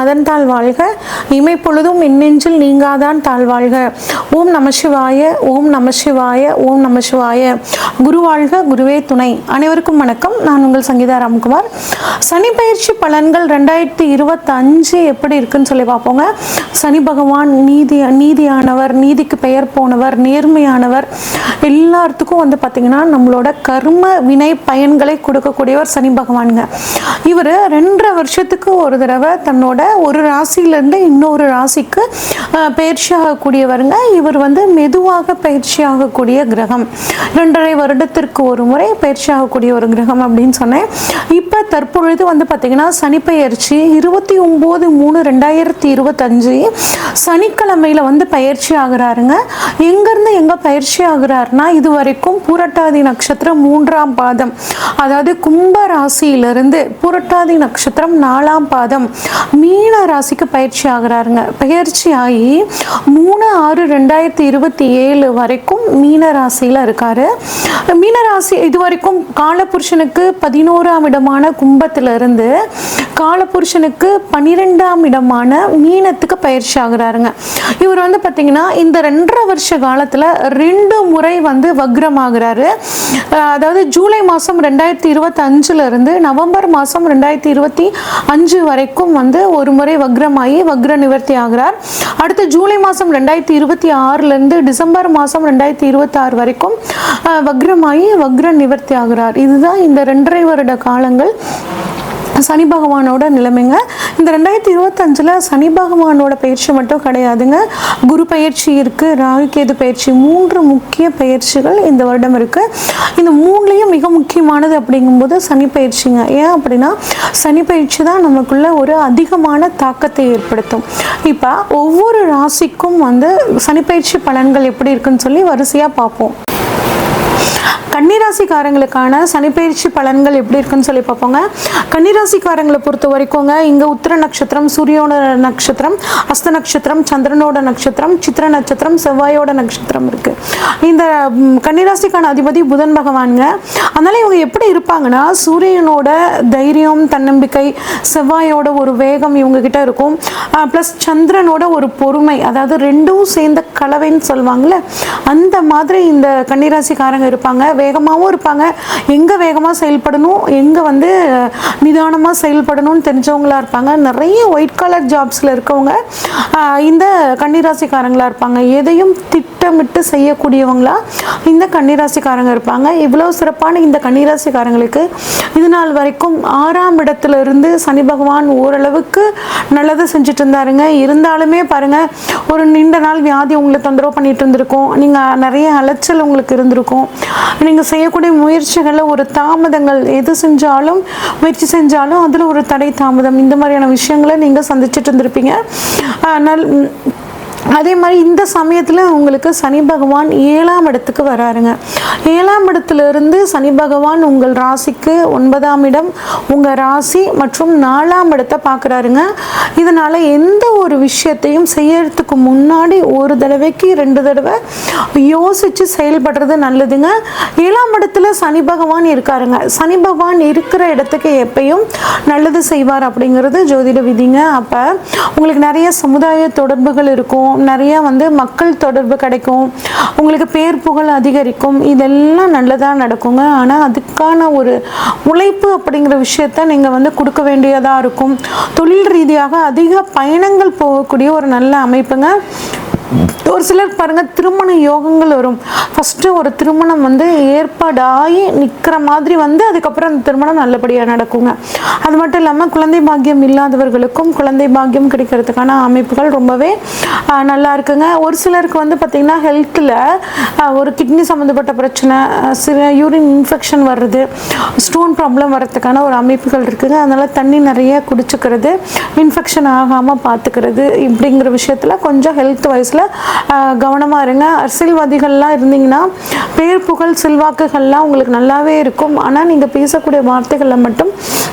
அதன் தாழ் வாழ்க, இமைப்பொழுதும் எண்ணெஞ்சில் நீங்காதான் தாழ்வாழ்க. ஓம் நம சிவாய, ஓம் நம சிவாய, ஓம் நம சிவாய. குரு வாழ்க, குருவே துணை. அனைவருக்கும் வணக்கம். நான் உங்கள் சங்கீதா ராம்குமார். சனி பயிற்சி பலன்கள் 2025 எப்படி இருக்குன்னு சொல்லி பார்ப்போங்க. சனி பகவான் நீதியானவர், நீதிக்கு பெயர் போனவர், நேர்மையானவர். எல்லாத்துக்கும் பார்த்தீங்கன்னா நம்மளோட கர்ம வினை பயன்களை கொடுக்கக்கூடியவர் சனி பகவானுங்க. இவர் 2.5 வருஷத்துக்கு ஒரு தடவை தன்னோட ஒரு ராசியிலேருந்து இன்னொரு ராசிக்கு பயிற்சி ஆகக்கூடியவருங்க. இவர் மெதுவாக பயிற்சி ஆகக்கூடிய கிரகம். 2.5 வருடத்திற்கு ஒரு முறை பயிற்சி ஆகக்கூடிய ஒரு கிரகம் அப்படின்னு சொன்னேன். இப்போ தற்பொழுது பார்த்தீங்கன்னா சனி பயிற்சி 29/3/2025 சனிக்கிழமையில பயிற்சி ஆகிறாருங்க. எங்கேருந்து எங்கே பயிற்சி ஆகிறாருன்னா, இது வரைக்கும் பூரட்டாதி நட்சத்திரம் 3ஆம் பாதம், அதாவது கும்ப ராசியிலிருந்து பூரட்டாதி நட்சத்திரம் 4ஆம் பாதம் மீன ராசிக்கு பயிற்சி ஆகிறாருங்க. பயிற்சி ஆகி 3/6/2027 வரைக்கும் மீன ராசியில் இருக்காரு. மீனராசி இது வரைக்கும் காலபுருஷனுக்கு 11ஆம் இடமான கும்பத்திலிருந்து காலபுருஷனுக்கு 12ஆம் இடமான மீனத்துக்கு பயிற்சி ஆகிறாருங்க. இவர் பார்த்தீங்கன்னா இந்த 2.5 வருஷ காலத்தில் 2 முறை வக்ரம் ஆகிறாரு. அதாவது ஜூலை மாதம் 2025 இருந்து நவம்பர் மாதம் 2025 வரைக்கும் ஒரு முறை வக்ரமாகி வக்ர நிவர்த்தி ஆகிறார். அடுத்து ஜூலை மாதம் 2026 இருந்து டிசம்பர் மாதம் 2026 வரைக்கும் வக்ரமாகி வக்ர நிவர்த்தி ஆகிறார். இதுதான் இந்த 2.5 வருட காலங்கள் சனி பகவானோட நிலைமைங்க. இந்த 2025 சனி பகவானோட பயிற்சி மட்டும் கிடையாதுங்க. குரு பயிற்சி இருக்கு, ராகு கேது பயிற்சி, 3 முக்கிய பயிற்சிகள் இந்த வருடம் இருக்கு. இந்த 3லையும் மிக முக்கியமானது அப்படிங்கும்போது சனி பயிற்சிங்க. ஏன் அப்படின்னா சனி பயிற்சி தான் நமக்குள்ள ஒரு அதிகமான தாக்கத்தை ஏற்படுத்தும். இப்போ ஒவ்வொரு ராசிக்கும் சனி பயிற்சி பலன்கள் எப்படி இருக்குன்னு சொல்லி வரிசையா பார்ப்போம். கன்னிராசிக்காரங்களுக்கான சனிப்பயிற்சி பலன்கள் எப்படி இருக்குன்னு சொல்லி பார்ப்போங்க. கன்னிராசிக்காரங்களை பொறுத்த வரைக்குங்க, இங்கே உத்திர நட்சத்திரம், சூரியோட நட்சத்திரம், அஸ்த நட்சத்திரம், சந்திரனோட நட்சத்திரம், சித்திர நட்சத்திரம், செவ்வாயோட நட்சத்திரம் இருக்கு. இந்த கன்னிராசிக்கான அதிபதி புதன் பகவானுங்க. அதனால இவங்க எப்படி இருப்பாங்கன்னா, சூரியனோட தைரியம், தன்னம்பிக்கை, செவ்வாயோட ஒரு வேகம் இவங்க கிட்ட இருக்கும். ப்ளஸ் சந்திரனோட ஒரு பொறுமை, அதாவது 2ம் சேர்ந்த கலவைன்னு சொல்லுவாங்கள்ல, அந்த மாதிரி இந்த கன்னிராசிக்காரங்க இருப்பாங்க. வேகமாகவும் இருப்பாங்க. எங்கே வேகமாக செயல்படணும், எங்கே நிதானமாக செயல்படணும்னு தெரிஞ்சவங்களா இருப்பாங்க. நிறைய ஒயிட் கலர் ஜாப்ஸில் இருக்கவங்க இந்த கன்னிராசிக்காரங்களாக இருப்பாங்க. எதையும் திட்டமிட்டு செய்யக்கூடியவங்களா இந்த கன்னிராசிக்காரங்க இருப்பாங்க. இவ்வளோ சிறப்பான இந்த கன்னிராசிக்காரங்களுக்கு இது நாள் வரைக்கும் 6ஆம் இடத்துல இருந்து சனி பகவான் ஓரளவுக்கு நல்லது செஞ்சுட்டு இருந்தாருங்க. இருந்தாலுமே பாருங்கள், ஒரு நீண்ட நாள் வியாதி உங்களை தொந்தரவு பண்ணிட்டு இருந்திருக்கும். நீங்கள் நிறைய அலைச்சல் உங்களுக்கு இருந்திருக்கும். நீங்கள் செய்யக்கூடிய முயற்சிகளில் ஒரு தாமதங்கள், எது செஞ்சாலும் முயற்சி செஞ்சாலும் அதில் ஒரு தடை தாமதம், இந்த மாதிரியான விஷயங்களை நீங்கள் சந்திச்சுட்டு இருந்திருப்பீங்க. ஆனால் அதே மாதிரி இந்த சமயத்தில் உங்களுக்கு சனி பகவான் 7ஆம் இடத்துக்கு வராருங்க. 7ஆம் இடத்துல இருந்து சனி பகவான் உங்கள் ராசிக்கு 9ஆம் இடம், உங்கள் ராசி மற்றும் 4ஆம் இடத்தை பார்க்குறாருங்க. இதனால் எந்த ஒரு விஷயத்தையும் செய்யறதுக்கு முன்னாடி ஒரு தடவைக்கு 2 தடவை யோசித்து செயல்படுறது நல்லதுங்க. 7ஆம் இடத்துல சனி பகவான் இருக்காருங்க. சனி பகவான் இருக்கிற இடத்துக்கு எப்பயும் நல்லது செய்வார் அப்படிங்கிறது ஜோதிட விதிங்க. அப்போ உங்களுக்கு நிறைய சமுதாய தொடர்புகள் இருக்கும், நிறைய மக்கள் தொடர்பு கிடைக்கும், உங்களுக்கு பேர் புகழ் அதிகரிக்கும். இதெல்லாம் நல்லதாக நடக்குங்க. ஆனால் அதுக்கான ஒரு உழைப்பு அப்படிங்கிற விஷயத்த நீங்கள் கொடுக்க வேண்டியதாக இருக்கும். தொழில் ரீதியாக அதிக பயணங்கள் போகக்கூடிய ஒரு நல்ல அமைப்புங்க. ஒரு சிலர் பாருங்கள், திருமண யோகங்கள் வரும். ஃபஸ்ட்டு ஒரு திருமணம் ஏற்பாடாகி நிற்கிற மாதிரி அதுக்கப்புறம் அந்த திருமணம் நல்லபடியாக நடக்குங்க. அது மட்டும் இல்லாமல் குழந்தை பாக்கியம் இல்லாதவர்களுக்கும் குழந்தை பாக்கியம் கிடைக்கிறதுக்கான அமைப்புகள் ரொம்பவே நல்லா இருக்குங்க. ஒரு சிலருக்கு பார்த்திங்கன்னா ஹெல்த்தில் ஒரு கிட்னி சம்மந்தப்பட்ட பிரச்சனை, சில யூரின் இன்ஃபெக்ஷன் வர்றது, ஸ்டோன் ப்ராப்ளம் வர்றதுக்கான ஒரு அமைப்புகள் இருக்குதுங்க. அதனால் தண்ணி நிறைய குடிச்சுக்கிறது, இன்ஃபெக்ஷன் ஆகாமல் பார்த்துக்கிறது, இப்படிங்கிற விஷயத்தில் கொஞ்சம் ஹெல்த் வைஸில் கவனமாக இருங்க. அரசியல்வாதிகள்லாம் இருந்தீங்கன்னா பேர் புகழ் செல்வாக்குகள்லாம் உங்களுக்கு நல்லாவே இருக்கும். ஆனால் நீங்கள் பேசக்கூடிய வார்த்தைகளில் மட்டும்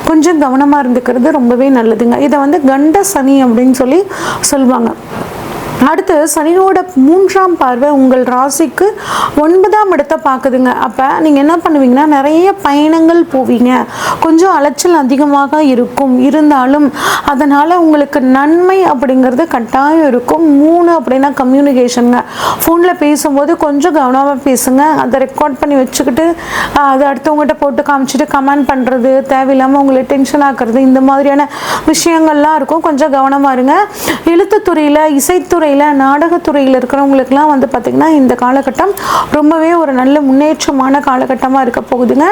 கொஞ்சம் கவனமாக இருந்துக்கிறது ரொம்பவே நல்லதுங்க. இதை கண்ட சனி அப்படின்னு சொல்லி சொல்லுவாங்க. அடுத்து சனியோட 3ஆம் பார்வை உங்கள் ராசிக்கு 9ஆம் இடத்தை பார்க்குதுங்க. அப்போ நீங்கள் என்ன பண்ணுவீங்கன்னா, நிறைய பயணங்கள் போவீங்க, கொஞ்சம் அலைச்சல் அதிகமாக இருக்கும், இருந்தாலும் அதனால் உங்களுக்கு நன்மை அப்படிங்கிறது கட்டாயம் இருக்கும். 3 அப்படின்னா கம்யூனிகேஷனுங்க. ஃபோனில் பேசும்போது கொஞ்சம் கவனமாக பேசுங்க. அதை ரெக்கார்ட் பண்ணி வச்சுக்கிட்டு அதை அடுத்தவங்ககிட்ட போட்டு காமிச்சிட்டு கமெண்ட் பண்ணுறது, தேவையில்லாமல் உங்களை டென்ஷன் ஆக்குறது, இந்த மாதிரியான விஷயங்கள்லாம் இருக்கும். கொஞ்சம் கவனமாக இருங்க. எழுத்துத்துறையில், இசைத்துறையில், நாடகத்துறையில் இருக்கிறவங்களுக்குலாம் வந்து பார்த்திங்கன்னா இந்த காலகட்டம் ரொம்பவே ஒரு நல்ல முன்னேற்றமான காலகட்டமாக இருக்க போகுதுங்க.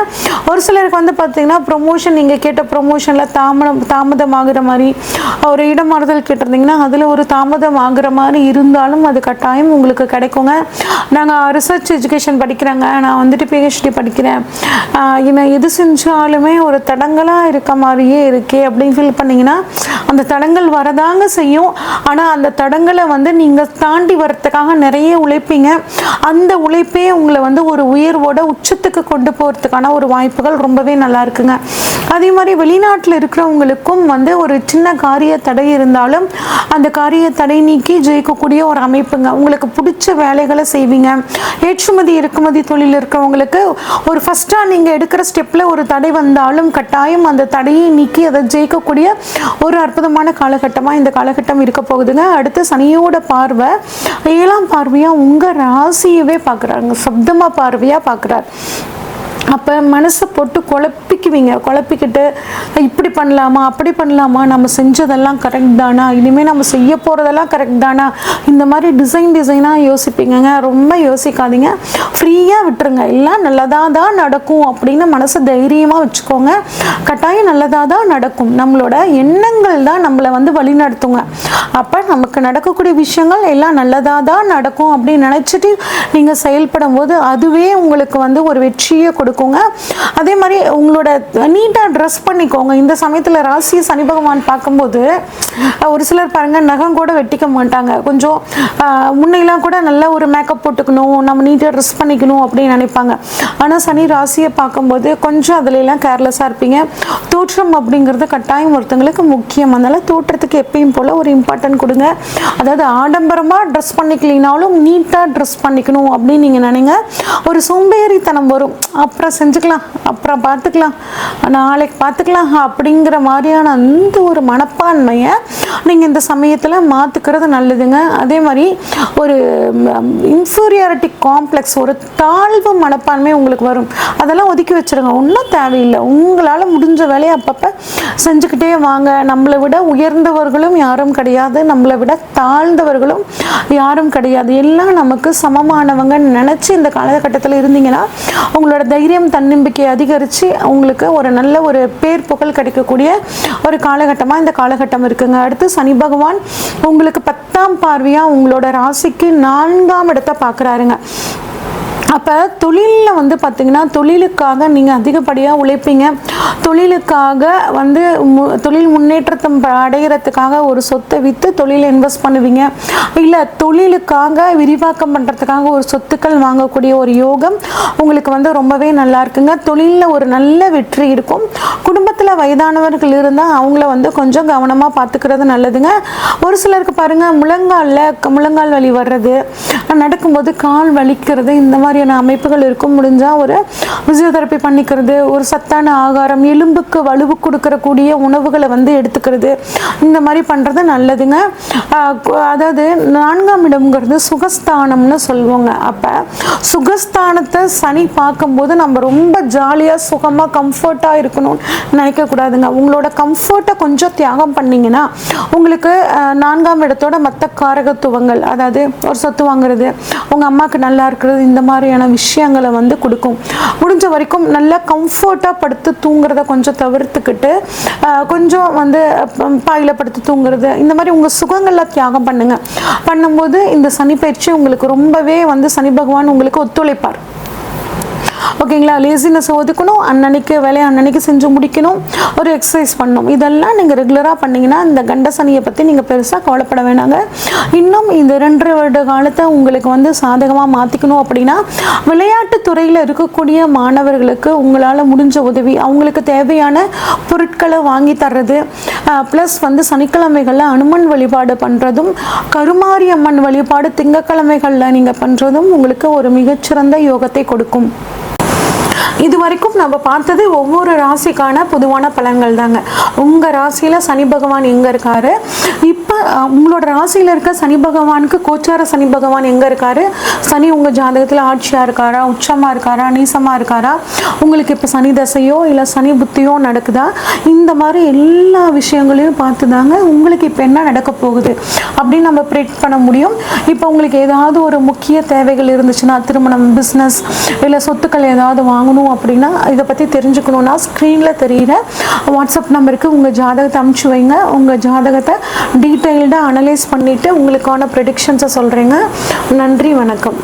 ஒரு சிலருக்கு வந்து பார்த்திங்கன்னா ப்ரொமோஷன், நீங்கள் கேட்ட ப்ரொமோஷனில் தாமதமாகிற மாதிரி, ஒரு இடமாறுதல் கேட்டிருந்தீங்கன்னா அதில் ஒரு தாமதம் ஆகிற மாதிரி இருந்தாலும் அது கட்டாயம் உங்களுக்கு கிடைக்குங்க. நாங்கள் ரிசர்ச் எஜுகேஷன் படிக்கிறேங்க, நான் வந்துட்டு PhD படிக்கிறேன், என்ன எது செஞ்சாலுமே ஒரு தடங்களாக இருக்க மாதிரியே இருக்கே அப்படின்னு ஃபீல் பண்ணிங்கன்னா அந்த தடங்கள் வரதாங்க செய்யும். ஆனால் அந்த தடங்களை வந்து நீங்கள் தாண்டி வரத்துக்காக நிறைய உழைப்பீங்க. அந்த உழைப்பே உங்களை வந்து ஒரு உயர்வோட உச்சத்துக்கு கொண்டு போகிறதுக்கான ஒரு வாய்ப்புகள் ரொம்பவே நல்லா இருக்குங்க. அதே மாதிரி வெளிநாட்டில் இருக்கிறவங்களுக்கும் வந்து ஒரு சின்ன காரிய தடை இருந்தாலும் அந்த காரிய தடை நீக்கி ஜெயிக்கக்கூடிய ஒரு அமைப்புங்க. உங்களுக்கு பிடிச்ச வேலைகளை செய்வீங்க. ஏற்றுமதி இறக்குமதி தொழில் இருக்கிறவங்களுக்கு ஒரு ஃபஸ்ட்டாக நீங்கள் எடுக்கிற ஸ்டெப்பில் ஒரு தடை வந்தாலும் கட்டாயம் அந்த தடையை நீக்கி அதை ஜெயிக்கக்கூடிய ஒரு அற்புதமான காலகட்டமாக இந்த காலகட்டம் இருக்க போகுதுங்க. அடுத்து சனியோட பார்வை 7ஆம் பார்வையாக உங்கள் ராசியவே பார்க்குறாங்க, சப்தமாக பார்வையாக பார்க்குறார். அப்போ மனசை போட்டு குழப்பிக்கிட்டு இப்படி பண்ணலாமா, அப்படி பண்ணலாமா, நம்ம செஞ்சதெல்லாம் கரெக்ட் தானா, இனிமேல் நம்ம செய்ய போகிறதெல்லாம் கரெக்ட் தானா, இந்த மாதிரி டிசைனாக யோசிப்பீங்க. ரொம்ப யோசிக்காதீங்க, ஃப்ரீயாக விட்டுருங்க. எல்லாம் நல்லதாக தான் நடக்கும் அப்படின்னு மனசை தைரியமாக வச்சுக்கோங்க. கட்டாயம் நல்லதாக தான் நடக்கும். நம்மளோட எண்ணங்கள் தான் நம்மளை வந்து வழி நடத்துங்க. அப்போ நமக்கு நடக்கக்கூடிய விஷயங்கள் எல்லாம் நல்லதாக தான் நடக்கும் அப்படின்னு நினச்சிட்டு நீங்கள் செயல்படும் போது அதுவே உங்களுக்கு வந்து ஒரு வெற்றியை கொடுக்கும். அதே மாதிரி உங்களோட நீட்டாக ட்ரெஸ் பண்ணிக்கோங்க. இந்த சமயத்தில் ராசியை சனி பகவான் பார்க்கும்போது ஒரு சிலர் பாருங்க நகம் கூட வெட்டிக்க மாட்டாங்க. கொஞ்சம் முன்னையெல்லாம் கூட நல்ல ஒரு மேக்கப் போட்டுக்கணும், நம்ம நீட்டாக ட்ரெஸ் பண்ணிக்கணும் அப்படின்னு நினைப்பாங்க. ஆனால் சனி ராசியை பார்க்கும்போது கொஞ்சம் அதிலெல்லாம் கேர்லெஸ்ஸாக இருப்பீங்க. தோற்றம் அப்படிங்கிறது கட்டாயம் ஒருத்தங்களுக்கு முக்கியம். அதனால் தோற்றத்துக்கு எப்பயும் போல் ஒரு இம்பார்ட்டன்ட் கொடுங்க. அதாவது ஆடம்பரமாக ட்ரெஸ் பண்ணிக்கலினாலும் நீட்டாக ட்ரெஸ் பண்ணிக்கணும் அப்படின்னு நீங்கள் நினைங்க. ஒரு சோம்பேறித்தனம் வரும், அப்புறம் செஞ்சுக்கலாம், அப்புறம் பார்த்துக்கலாம், நாளைக்கு பார்த்துக்கலாம் அப்படிங்கிற மாதிரியான அந்த ஒரு மனப்பான்மையை நீங்கள் இந்த சமயத்தில் மாற்றுக்கிறது நல்லதுங்க. அதே மாதிரி ஒரு இன்ஃபீரியாரிட்டி காம்ப்ளெக்ஸ், ஒரு தாழ்வு மனப்பான்மை உங்களுக்கு வரும். அதெல்லாம் ஒதுக்கி வச்சுருங்க, ஒன்றும் தேவையில்லை. உங்களால் முடிஞ்ச வேலையை அப்பப்போ செஞ்சுக்கிட்டே வாங்க. நம்மளை விட உயர்ந்தவர்களும் யாரும் கிடையாது, நம்மளை விட தாழ்ந்தவர்களும் யாரும் கிடையாது. எல்லாம் நமக்கு சமமானவங்க நினச்சி இந்த காலகட்டத்தில் இருந்தீங்கன்னா உங்களோட தைரியம், தன்னம்பிக்கை அதிகரித்து உங்களுக்கு ஒரு நல்ல ஒரு பேர் புகழ் கிடைக்கக்கூடிய ஒரு காலகட்டமாக இந்த காலகட்டம் இருக்குங்க. அடுத்து சனி பகவான் உங்களுக்கு 10ஆம் பார்வையாக உங்களோட ராசிக்கு 4ஆம் இடத்தை பார்க்குறாருங்க. அப்போ தொழிலில் வந்து பார்த்திங்கன்னா தொழிலுக்காக நீங்கள் அதிகப்படியாக உழைப்பீங்க. தொழிலுக்காக வந்து தொழில் முன்னேற்றத்தை அடைகிறதுக்காக ஒரு சொத்தை விற்று தொழிலை இன்வெஸ்ட் பண்ணுவீங்க. இல்லை தொழிலுக்காக விரிவாக்கம் பண்ணுறதுக்காக ஒரு சொத்துக்கள் வாங்கக்கூடிய ஒரு யோகம் உங்களுக்கு வந்து ரொம்பவே நல்லா இருக்குங்க. தொழிலில் ஒரு நல்ல வெற்றி இருக்கும். குடும்பத்தில் வயதானவர்கள் இருந்தால் அவங்கள வந்து கொஞ்சம் கவனமாக பார்த்துக்கிறது நல்லதுங்க. ஒரு சிலருக்கு பாருங்கள் முழங்கால் வலி வர்றது, நடக்கும்போது கால் வலிக்கிறது, இந்த மாதிரியான அமைப்புகள் இருக்கும். முடிஞ்சால் ஒரு பிசியோதெரப்பி பண்ணிக்கிறது, ஒரு சத்தான ஆகாரம், எலும்புக்கு வலுவு கொடுக்கறக்கூடிய உணவுகளை வந்து எடுத்துக்கிறது, இந்த மாதிரி பண்ணுறது நல்லதுங்க. அதாவது 4ஆம் இடம்ங்கிறது சுகஸ்தானம்னு சொல்லுவாங்க. அப்போ சுகஸ்தானத்தை சனி பார்க்கும்போது நம்ம ரொம்ப ஜாலியாக சுகமாக கம்ஃபர்ட்டாக இருக்கணும்னு நினைக்கக்கூடாதுங்க. உங்களோட கம்ஃபர்ட்டை கொஞ்சம் தியாகம் பண்ணிங்கன்னா உங்களுக்கு 4ஆம் இடத்தோட மற்ற காரகத்துவங்கள், அதாவது ஒரு சொத்து வாங்குறது, உங்கள் அம்மாவுக்கு நல்லா இருக்கிறது, இந்த மாதிரியான விஷயங்களை வந்து கொடுக்கும். முடிஞ்ச வரைக்கும் நல்லா கம்ஃபர்ட்டாக படுத்து தூங்குறத கொஞ்சம் தவிர்த்துக்கிட்டு கொஞ்சம் வந்து பாயில் படுத்து தூங்குறது, இந்த மாதிரி உங்கள் சுகங்களை தியாகம் பண்ணும்போது இந்த சனி பயிற்சி உங்களுக்கு ரொம்பவே வந்து சனி பகவான் உங்களுக்கு ஒத்துழைப்பார். ஓகேங்களா? லேசினஸ் ஒதுக்கணும், அன்னன்னைக்கு வேலையை அன்னன்னைக்கு செஞ்சு முடிக்கணும், ஒரு எக்ஸசைஸ் பண்ணணும். இதெல்லாம் நீங்கள் ரெகுலராக பண்ணிங்கன்னா இந்த கண்ட சனியை பற்றி நீங்கள் பெருசாக கவலைப்பட வேணாங்க. இன்னும் இந்த 2 வருட காலத்தை உங்களுக்கு வந்து சாதகமாக மாற்றிக்கணும் அப்படின்னா விளையாட்டு துறையில் இருக்கக்கூடிய மாணவர்களுக்கு உங்களால் முடிஞ்ச உதவி, அவங்களுக்கு தேவையான பொருட்களை வாங்கி தர்றது, ப்ளஸ் வந்து சனிக்கிழமைகளில் அனுமன் வழிபாடு பண்ணுறதும், கருமாரி அம்மன் வழிபாடு திங்கக்கிழமைகளில் நீங்கள் பண்ணுறதும் உங்களுக்கு ஒரு மிகச்சிறந்த யோகத்தை கொடுக்கும். இது வரைக்கும் நம்ம பார்த்தது ஒவ்வொரு ராசிக்கான பொதுவான பலன்கள் தாங்க. உங்கள் ராசியில் சனி பகவான் எங்கே இருக்காரு, இப்போ உங்களோட ராசியில் இருக்க சனி பகவானுக்கு கோச்சார சனி பகவான் எங்கே இருக்காரு, சனி உங்கள் ஜாதகத்தில் ஆட்சியாக இருக்காரா, உச்சமாக இருக்காரா, நீசமாக இருக்காரா, உங்களுக்கு இப்போ சனி தசையோ இல்லை சனி புத்தியோ நடக்குதா, இந்த மாதிரி எல்லா விஷயங்களையும் பார்த்து தாங்க உங்களுக்கு இப்போ என்ன நடக்க போகுது அப்படின்னு நம்ம ப்ரெடிக்ட் பண்ண முடியும். இப்போ உங்களுக்கு ஏதாவது ஒரு முக்கிய தேவைகள் இருந்துச்சுன்னா, திருமணம், பிஸ்னஸ் இல்லை சொத்துக்கள் ஏதாவது வாங்கணும் அப்படின்னா, இதை பற்றி தெரிஞ்சுக்கணுன்னா ஸ்க்ரீனில் தெரிகிற வாட்ஸ்அப் நம்பருக்கு உங்கள் ஜாதகத்தை அனுப்பிச்சி வைங்க. உங்கள் ஜாதகத்தை டீட்டெயில்டாக அனலைஸ் பண்ணிவிட்டு உங்களுக்கான ப்ரெடிக்ஷன்ஸை சொல்கிறேங்க. நன்றி, வணக்கம்.